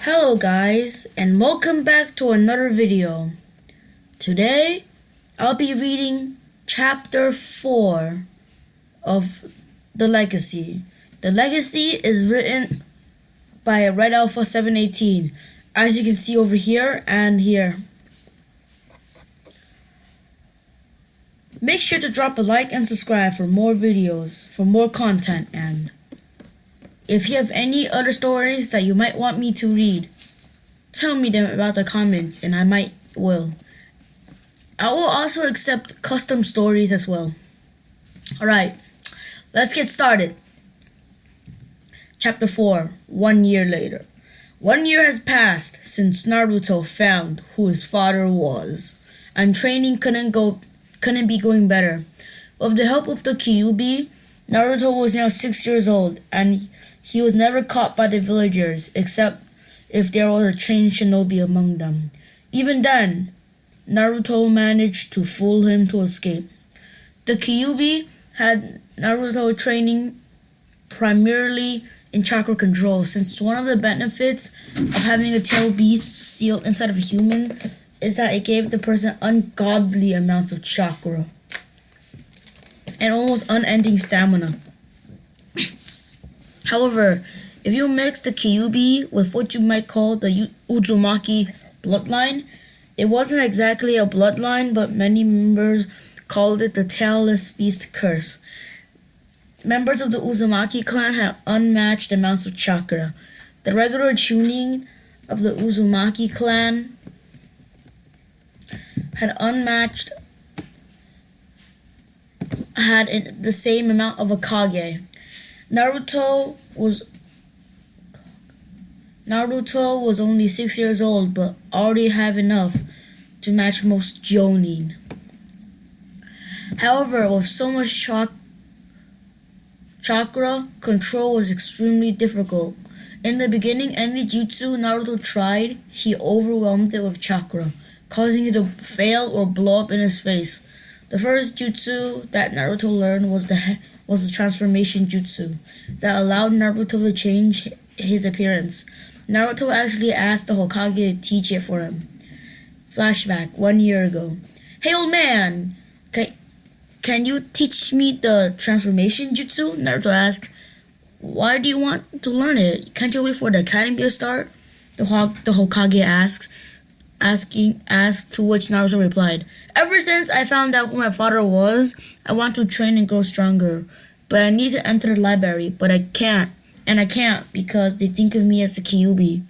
Hello guys, and welcome back to another video. Today, I'll be reading chapter 4 of The Legacy. The Legacy is written by Red Alpha 718, as you can see over here and here. Make sure to drop a like and subscribe for more videos, for more content, and if you have any other stories that you might want me to read, tell me them about the comments and I will. I will also accept custom stories as well. Alright, let's get started. Chapter 4, 1 year later. 1 year has passed since Naruto found who his father was, and training couldn't be going better. With the help of the Kyuubi, Naruto was now 6 years old, and he was never caught by the villagers, except if there was a trained shinobi among them. Even then, Naruto managed to fool him to escape. The Kyuubi had Naruto training primarily in chakra control, since one of the benefits of having a tail beast sealed inside of a human is that it gave the person ungodly amounts of chakra and almost unending stamina. However, if you mix the Kyuubi with what you might call the Uzumaki bloodline, it wasn't exactly a bloodline, but many members called it the Tailless Beast Curse. Members of the Uzumaki clan had unmatched amounts of chakra. The regular tuning of the Uzumaki clan had the same amount of a Kage. Naruto was only 6 years old, but already had enough to match most Jonin. However, with so much chakra, control was extremely difficult. In the beginning, any jutsu Naruto tried, he overwhelmed it with chakra, causing it to fail or blow up in his face. The first jutsu that Naruto learned was the transformation jutsu that allowed Naruto to change his appearance. Naruto actually asked the Hokage to teach it for him. Flashback 1 year ago. Hey old man, can you teach me the transformation jutsu? Naruto asked. Why do you want to learn it? Can't you wait for the academy to start? The Hokage asked, to which Naruto replied, Ever since I found out who my father was, I want to train and grow stronger. But I need to enter the library, but I can't. And I can't because they think of me as the Kyuubi.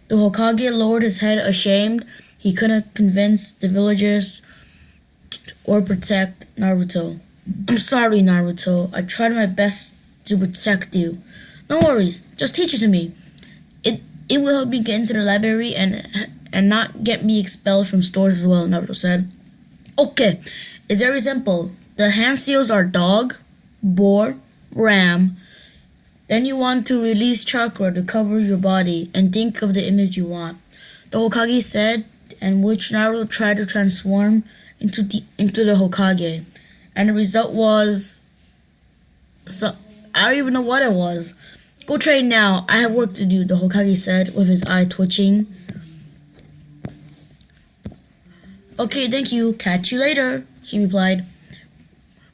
The Hokage lowered his head ashamed. He couldn't convince the villagers or protect Naruto. I'm sorry, Naruto. I tried my best to protect you. No worries. Just teach it to me. It will help me get into the library and not get me expelled from stores as well, Naruto said. Okay, it's very simple. The hand seals are dog, boar, ram. Then you want to release chakra to cover your body and think of the image you want. The Hokage said, and which Naruto tried to transform into the Hokage. And the result was... I don't even know what it was. Go train now. I have work to do, the Hokage said with his eye twitching. Okay, thank you. Catch you later, he replied.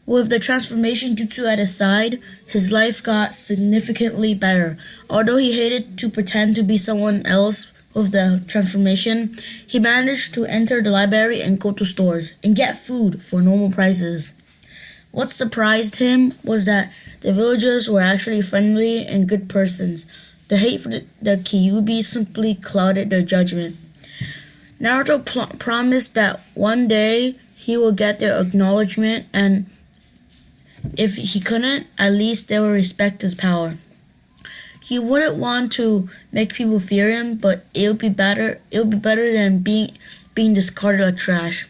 With the transformation jutsu at his side, his life got significantly better. Although he hated to pretend to be someone else with the transformation, he managed to enter the library and go to stores and get food for normal prices. What surprised him was that the villagers were actually friendly and good persons. The hate for the Kyuubi simply clouded their judgment. Naruto promised that one day he would get their acknowledgement, and if he couldn't, at least they would respect his power. He wouldn't want to make people fear him, but it would be better than being discarded like trash.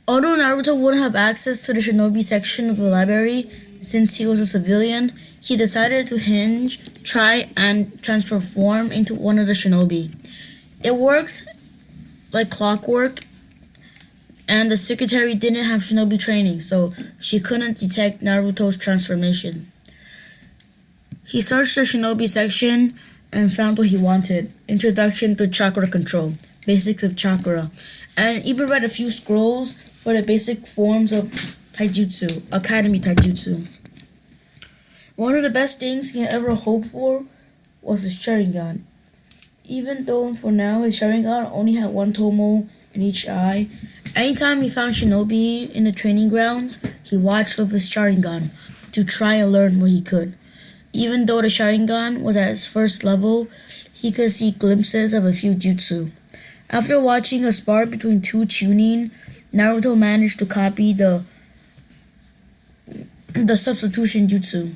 Although Naruto wouldn't have access to the shinobi section of the library since he was a civilian, he decided to try and transform into one of the shinobi. It worked like clockwork, and the secretary didn't have shinobi training, so she couldn't detect Naruto's transformation. He searched the shinobi section, and found what he wanted. Introduction to chakra control, basics of chakra, and even read a few scrolls for the basic forms of taijutsu, academy taijutsu. One of the best things he ever hoped for was his Sharingan. Even though for now his Sharingan only had one tomo in each eye, anytime he found shinobi in the training grounds, he watched with his Sharingan to try and learn what he could. Even though the Sharingan was at its first level, he could see glimpses of a few jutsu. After watching a spar between two Chunin, Naruto managed to copy the substitution jutsu.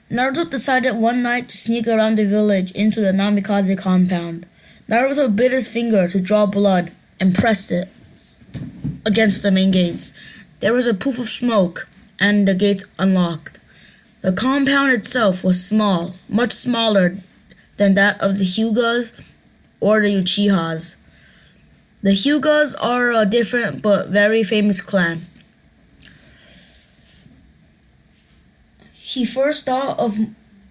Naruto decided one night to sneak around the village into the Namikaze compound. Naruto bit his finger to draw blood and pressed it against the main gates. There was a poof of smoke, and the gates unlocked. The compound itself was small, much smaller than that of the Hyugas or the Uchihas. The Hyugas are a different but very famous clan. He first thought of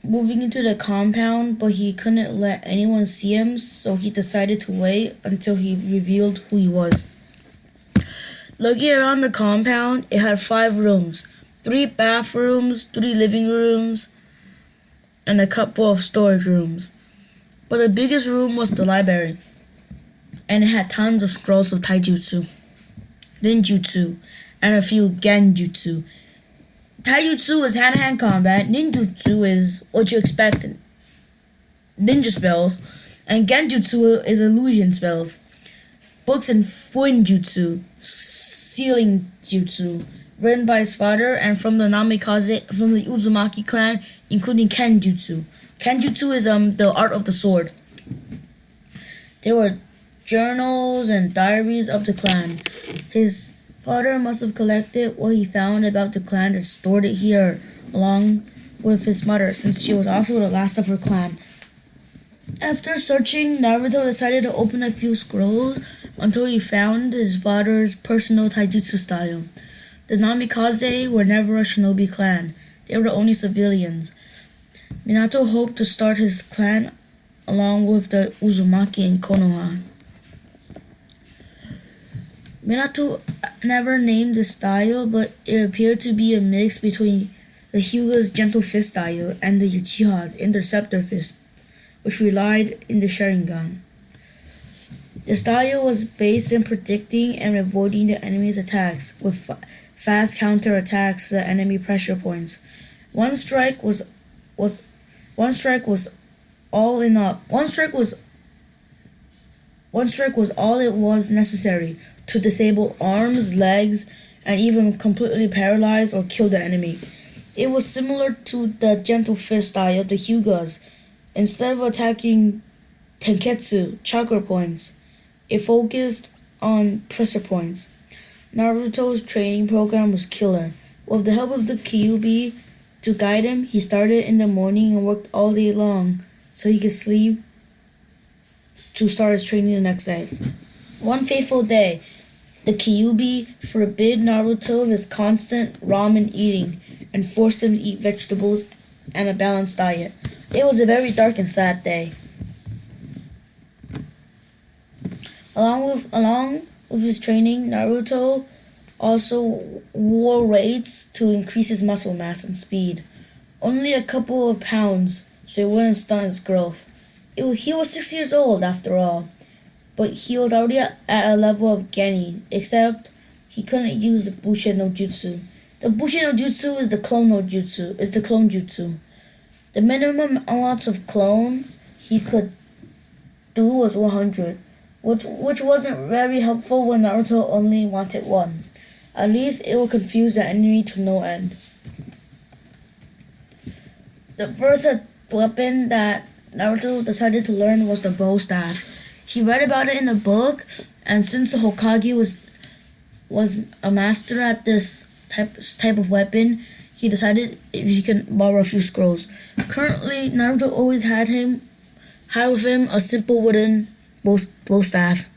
moving into the compound, but he couldn't let anyone see him, so he decided to wait until he revealed who he was. Looking around the compound, it had 5 rooms, 3 bathrooms, 3 living rooms, and a couple of storage rooms. But the biggest room was the library, and it had tons of scrolls of taijutsu, ninjutsu, and a few genjutsu. Taijutsu is hand-to-hand combat, ninjutsu is what you expect, ninja spells, and genjutsu is illusion spells. Books in Fuinjutsu, sealing jutsu, written by his father and from the Uzumaki clan, including Kenjutsu. Kenjutsu is the art of the sword. There were journals and diaries of the clan. His father must have collected what he found about the clan and stored it here, along with his mother, since she was also the last of her clan. After searching, Naruto decided to open a few scrolls until he found his father's personal taijutsu style. The Namikaze were never a shinobi clan. They were only civilians. Minato hoped to start his clan along with the Uzumaki and Konoha. Minato never named the style, but it appeared to be a mix between the Hyuga's gentle fist style and the Uchiha's interceptor fist, which relied in the Sharingan. The style was based in predicting and avoiding the enemy's attacks, with fast counter-attacks to the enemy pressure points. One strike was all it was necessary to disable arms, legs, and even completely paralyze or kill the enemy. It was similar to the gentle fist style of the Hyugas. Instead of attacking Tenketsu, chakra points, it focused on pressure points. Naruto's training program was killer. With the help of the Kyuubi to guide him, he started in the morning and worked all day long so he could sleep to start his training the next day. One fateful day, the Kyuubi forbid Naruto of his constant ramen eating and forced him to eat vegetables and a balanced diet. It was a very dark and sad day. Along with his training, Naruto also wore weights to increase his muscle mass and speed. Only a couple of pounds, so it wouldn't stunt his growth. He was 6 years old after all, but he was already at a level of Genin, except he couldn't use the Bushin no Jutsu. The Bushin no Jutsu is the clone jutsu. The minimum amounts of clones he could do was 100, which wasn't very helpful when Naruto only wanted 1. At least it will confuse the enemy to no end. The first weapon that Naruto decided to learn was the bow staff. He read about it in a book, and since the Hokage was a master at this type of weapon, he decided if he can borrow a few scrolls. Currently, Naruto always had with him a simple wooden bow staff.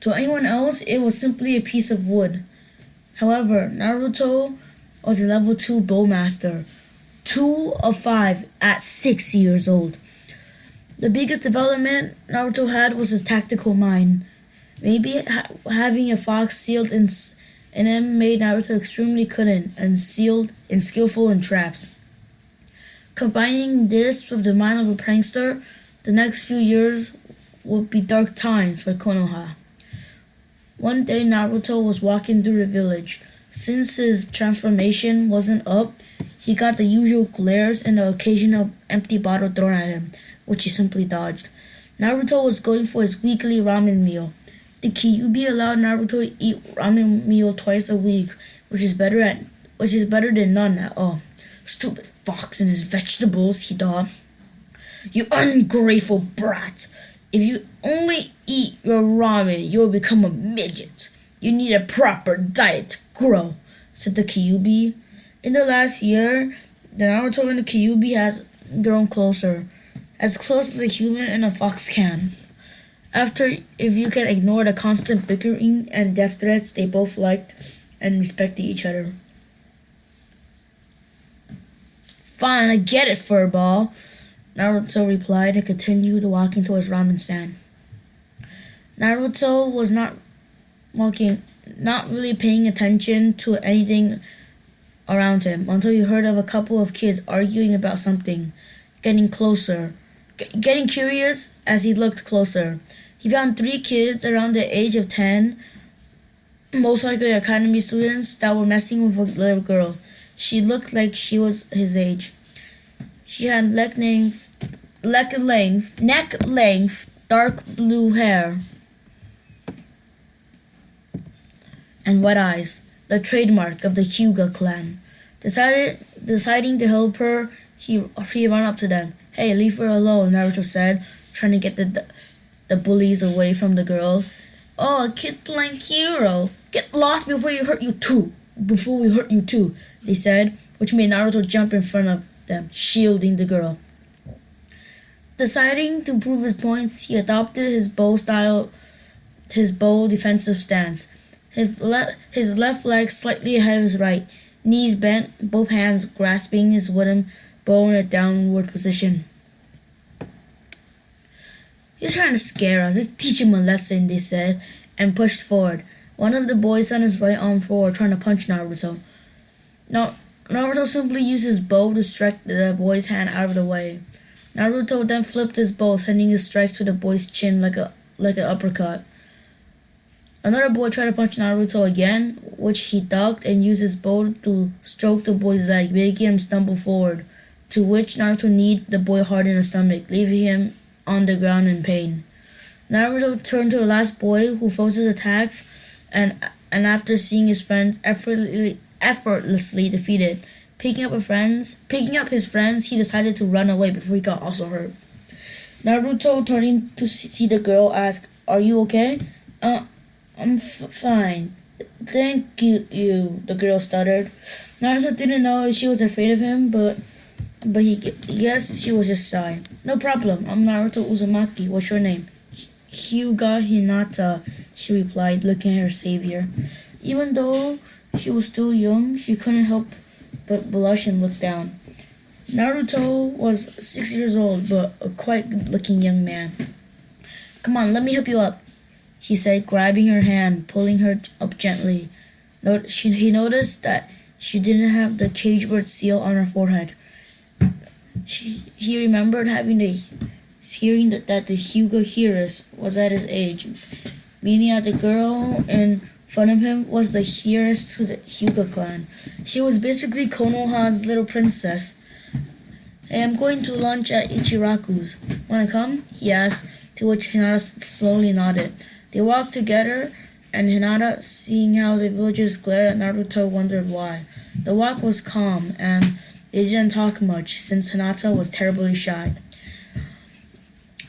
To anyone else, it was simply a piece of wood. However, Naruto was a level 2 bowmaster. 2 of 5 at 6 years old. The biggest development Naruto had was his tactical mind. Maybe having a fox sealed in him made Naruto extremely cunning and skillful in traps. Combining this with the mind of a prankster, the next few years would be dark times for Konoha. One day Naruto was walking through the village. Since his transformation wasn't up, he got the usual glares and the occasional empty bottle thrown at him, which he simply dodged. Naruto was going for his weekly ramen meal. The Kyuubi allowed Naruto to eat ramen meal twice a week, which is better than none at all. Stupid fox and his vegetables, he thought. You ungrateful brat! If you only eat your ramen, you'll become a midget. You need a proper diet to grow, said the Kyuubi. In the last year, the Naruto and the Kyuubi has grown closer, as close as a human and a fox can. If you can ignore the constant bickering and death threats, they both liked and respected each other. Fine, I get it, furball, Naruto replied and continued walking towards ramen stand. Naruto was not really paying attention to anything around him until he heard of a couple of kids arguing about something, getting curious as he looked closer. He found 3 kids around the age of 10, most likely academy students, that were messing with a little girl. She looked like she was his age. She had neck length, dark blue hair, and white eyes, the trademark of the Hyuga clan. Deciding to help her, he ran up to them. Hey, leave her alone, Naruto said, trying to get the bullies away from the girl. Oh, a kid playing hero. Get lost before we hurt you too, they said, which made Naruto jump in front of them, shielding the girl. Deciding to prove his points, he adopted his bow defensive stance. His left leg slightly ahead of his right, knees bent, both hands grasping his wooden bow in a downward position. He's trying to scare us. Let's teach him a lesson, they said, and pushed forward. One of the boys sent his right arm forward, trying to punch Naruto. Naruto simply used his bow to strike the boy's hand out of the way. Naruto then flipped his bow, sending his strike to the boy's chin like an uppercut. Another boy tried to punch Naruto again, which he ducked and used his bow to stroke the boy's leg, making him stumble forward, to which Naruto kneed the boy hard in the stomach, leaving him on the ground in pain. Naruto turned to the last boy, who froze his attacks, and after seeing his friends effortlessly defeated, picking up his friends, he decided to run away before he got also hurt. Naruto, turning to see the girl, asked, "Are you okay?" I'm fine. Thank you, the girl stuttered. Naruto didn't know if she was afraid of him, but he guessed she was just shy. No problem, I'm Naruto Uzumaki. What's your name? Hyuga Hinata, she replied, looking at her savior. Even though she was still young, she couldn't help but blush and look down. Naruto was 6 years old, but a quite good-looking young man. Come on, let me help you up, he said, grabbing her hand, pulling her up gently. He noticed that she didn't have the cage bird seal on her forehead. He remembered hearing that the Hyuga heiress was at his age, meaning that the girl in front of him was the heiress to the Hyuga clan. She was basically Konoha's little princess. Hey, I'm going to lunch at Ichiraku's. Wanna come? He asked, to which Hinata slowly nodded. They walked together, and Hinata, seeing how the villagers glared at Naruto, wondered why. The walk was calm, and they didn't talk much, since Hinata was terribly shy.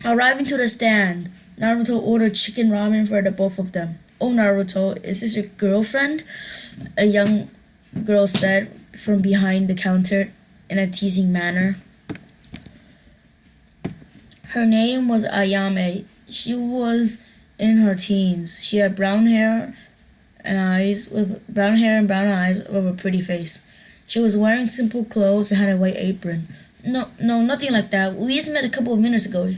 Arriving to the stand, Naruto ordered chicken ramen for the both of them. Oh, Naruto, is this your girlfriend? A young girl said from behind the counter in a teasing manner. Her name was Ayame. She was in her teens. She had brown hair and brown eyes with a pretty face. She was wearing simple clothes and had a white apron. No, nothing like that. We just met a couple of minutes ago,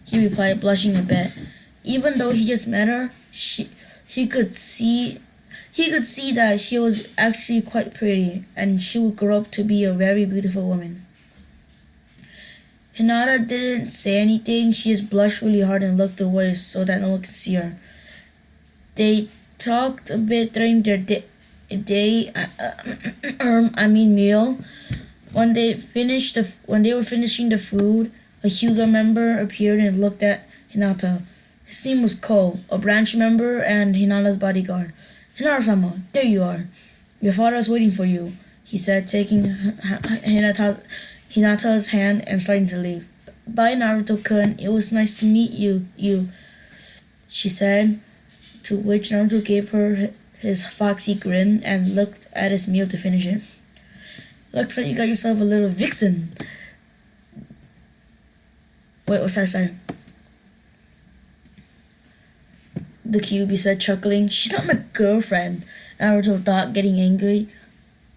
he replied, blushing a bit. Even though he just met her, he could see that she was actually quite pretty, and she would grow up to be a very beautiful woman. Hinata didn't say anything. She just blushed really hard and looked away so that no one could see her. They talked a bit during their meal. When they were finishing the food, a Hyuga member appeared and looked at Hinata. His name was Ko, a branch member and Hinata's bodyguard. Hinata-sama, there you are. Your father is waiting for you, he said, taking Hinata's hand and starting to leave. Bye, Naruto-kun. It was nice to meet you, she said, to which Naruto gave her his foxy grin and looked at his meal to finish it. Looks like you got yourself a little vixen. Sorry. The Kyuubi said, chuckling. She's not my girlfriend, Naruto thought, getting angry.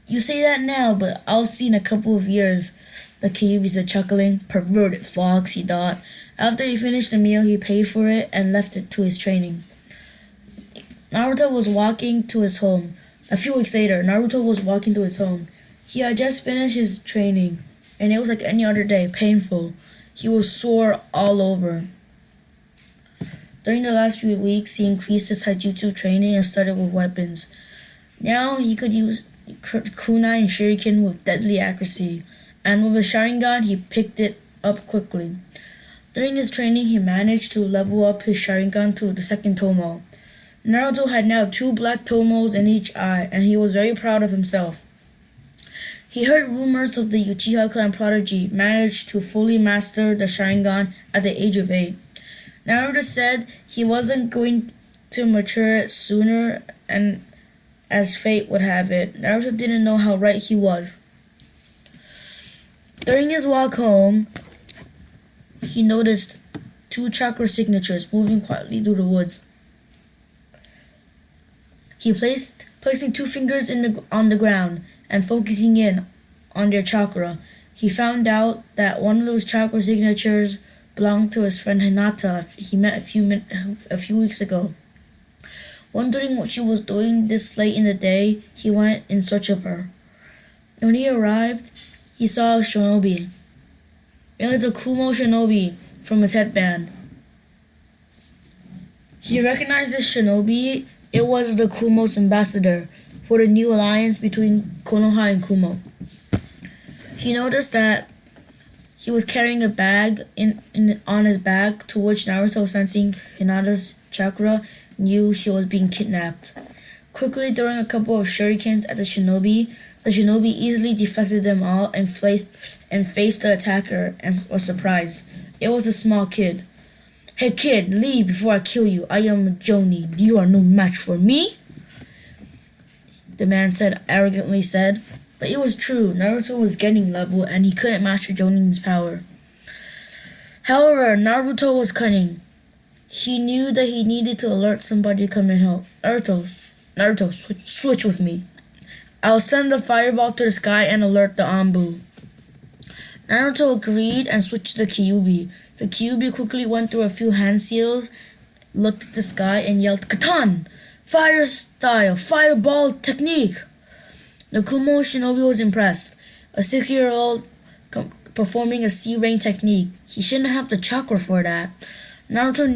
You say that now, but I'll see in a couple of years, the Kyuubi said, chuckling. Perverted fox, he thought. After he finished the meal, he paid for it and left it to his training. Naruto was walking to his home. A few weeks later, Naruto was walking to his home. He had just finished his training, and it was like any other day, painful. He was sore all over. During the last few weeks, he increased his taijutsu training and started with weapons. Now he could use kunai and shuriken with deadly accuracy, and with a Sharingan, he picked it up quickly. During his training, he managed to level up his Sharingan to the second Tomo. Naruto had now 2 black Tomos in each eye, and he was very proud of himself. He heard rumors of the Uchiha clan prodigy managed to fully master the Sharingan at the age of 8. Naruto said he wasn't going to mature sooner, and as fate would have it, Naruto didn't know how right he was. During his walk home, he noticed 2 chakra signatures moving quietly through the woods. He placing 2 fingers on the ground and focusing in on their chakra. He found out that one of those chakra signatures belonged to his friend Hinata he met a few weeks ago. Wondering what she was doing this late in the day, he went in search of her. When he arrived, he saw a shinobi. It was a Kumo shinobi from his headband. He recognized this shinobi. It was the Kumo's ambassador for the new alliance between Konoha and Kumo. He noticed that he was carrying a bag on his back, to which Naruto, sensing Hinata's chakra, knew she was being kidnapped. Quickly throwing a couple of shurikens at the shinobi easily deflected them all and faced the attacker and was surprised. It was a small kid. Hey kid, leave before I kill you. I am Jonin. You are no match for me, the man arrogantly said. But it was true. Naruto was getting level and he couldn't master Jonin's power. However, Naruto was cunning. He knew that he needed to alert somebody to come and help. Naruto, switch with me. I'll send the fireball to the sky and alert the Anbu. Naruto agreed and switched to the Kyuubi. The Kyuubi quickly went through a few hand seals, looked at the sky, and yelled, Katan! Fire style! Fireball technique! The Kumo shinobi was impressed. A 6-year-old performing a C-Rain technique. He shouldn't have the chakra for that. Naruto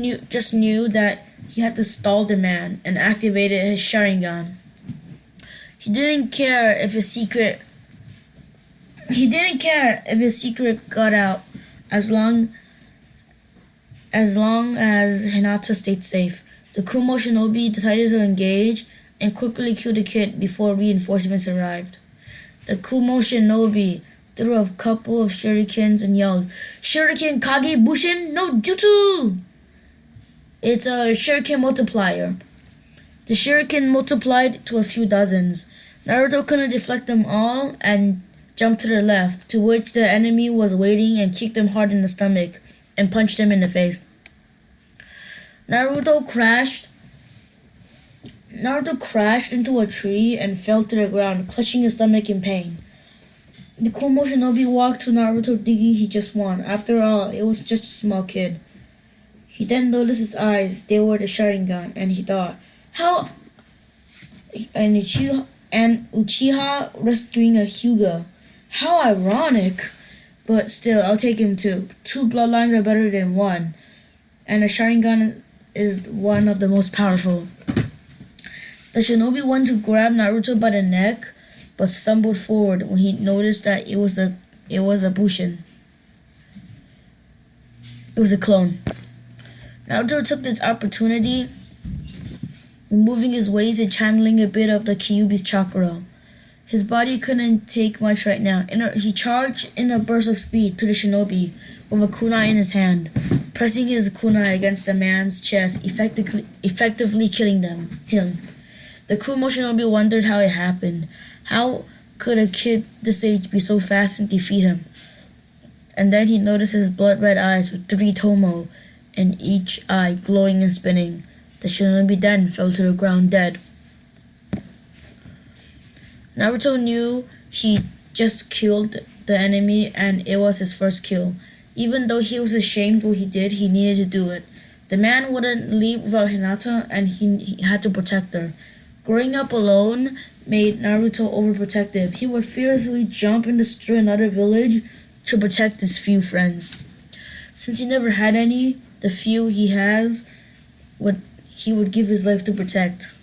knew that he had to stall the man and activated his Sharingan. He didn't care if his secret got out as long as Hinata stayed safe. The Kumo shinobi decided to engage and quickly killed the kid before reinforcements arrived. The Kumo shinobi threw a couple of shurikens and yelled, Shuriken Kage Bushin no Jutsu! It's a shuriken multiplier. The shuriken multiplied to a few dozens. Naruto couldn't deflect them all and jumped to the left, to which the enemy was waiting, and kicked him hard in the stomach and punched him in the face. Naruto crashed into a tree and fell to the ground, clutching his stomach in pain. The Kumo Shinobi walked to Naruto thinking he just won. After all, it was just a small kid. He then noticed his eyes. They were the Sharingan, and he thought, how... And Uchiha rescuing a Hyuga. How ironic. But still, I'll take him too. 2 bloodlines are better than 1. And the Sharingan is one of the most powerful. The shinobi wanted to grab Naruto by the neck, but stumbled forward when he noticed that it was a Bushin. It was a clone. Naruto took this opportunity, removing his waist and channeling a bit of the Kyuubi's chakra. His body couldn't take much right now. He charged in a burst of speed to the shinobi with a kunai in his hand, pressing his kunai against the man's chest, effectively killing him. The Kumo shinobi wondered how it happened. How could a kid this age be so fast and defeat him? And then he noticed his blood-red eyes with 3 tomo in each eye glowing and spinning. The shinobi then fell to the ground dead. Naruto knew he just killed the enemy and it was his first kill. Even though he was ashamed what he did, he needed to do it. The man wouldn't leave without Hinata and he had to protect her. Growing up alone made Naruto overprotective. He would fearlessly jump into another village to protect his few friends. Since he never had any, the few he has, he would give his life to protect.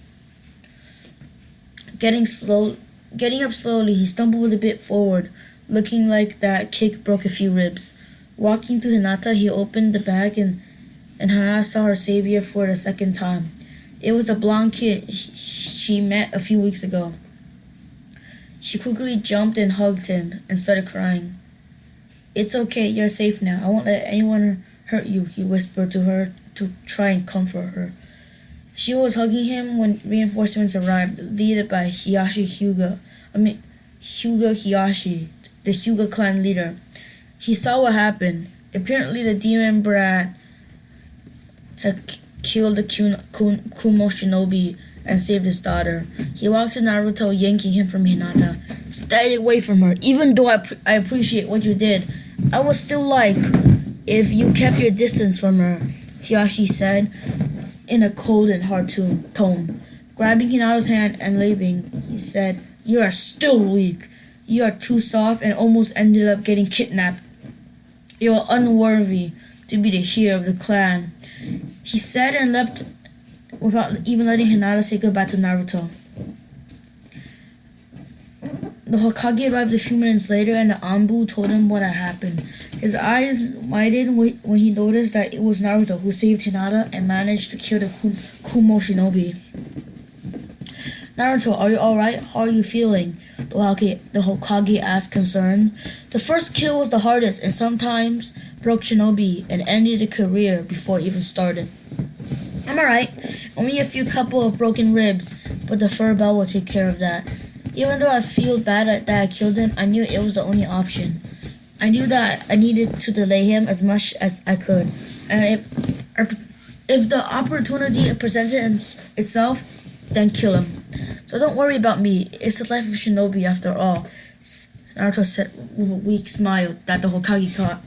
Getting up slowly, he stumbled a bit forward, looking like that kick broke a few ribs. Walking to Hinata, he opened the bag and Hinata saw her savior for the second time. It was the blonde kid she met a few weeks ago. She quickly jumped and hugged him and started crying. "It's okay, you're safe now. I won't let anyone hurt you," he whispered to her to try and comfort her. She was hugging him when reinforcements arrived, led by Hyuga Hiyashi, the Hyuga clan leader. He saw what happened. Apparently the demon brat had killed the Kumo shinobi and saved his daughter. He walked to Naruto, yanking him from Hinata. "Stay away from her. Even though I appreciate what you did, I would still like if you kept your distance from her," Hiyashi said in a cold and hard tone. Grabbing Hinata's hand and leaving, he said, "You are still weak. You are too soft and almost ended up getting kidnapped. You are unworthy to be the hero of the clan," he said and left without even letting Hinata say goodbye to Naruto. The Hokage arrived a few minutes later and the Anbu told him what had happened. His eyes widened when he noticed that it was Naruto who saved Hinata and managed to kill the Kumo shinobi. "Naruto, are you alright? How are you feeling?" the Hokage asked, concerned. "The first kill was the hardest and sometimes broke shinobi and ended a career before it even started." "I'm alright. Only a few couple of broken ribs, but the fur bell will take care of that. Even though I feel bad that I killed him, I knew it was the only option. I knew that I needed to delay him as much as I could. And if the opportunity presented itself, then kill him. So don't worry about me. It's the life of shinobi after all," Naruto said with a weak smile that the Hokage caught.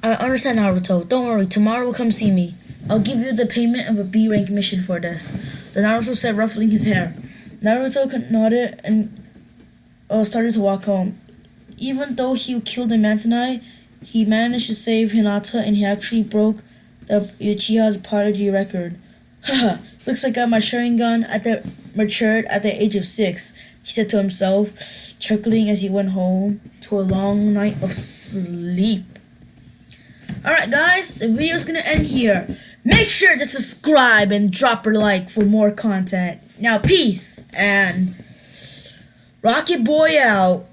"I understand, Naruto. Don't worry. Tomorrow will come see me. I'll give you the payment of a B-rank mission for this," the Naruto said, ruffling his hair. Naruto nodded and started to walk home. Even though he killed the Mantonai, he managed to save Hinata and he actually broke the Uchiha's prodigy record. "Haha, looks like I got my Sharingan matured at the age of 6, he said to himself, chuckling as he went home to a long night of sleep. Alright guys, the video's gonna end here. Make sure to subscribe and drop a like for more content. Now peace and Rocket Boy out.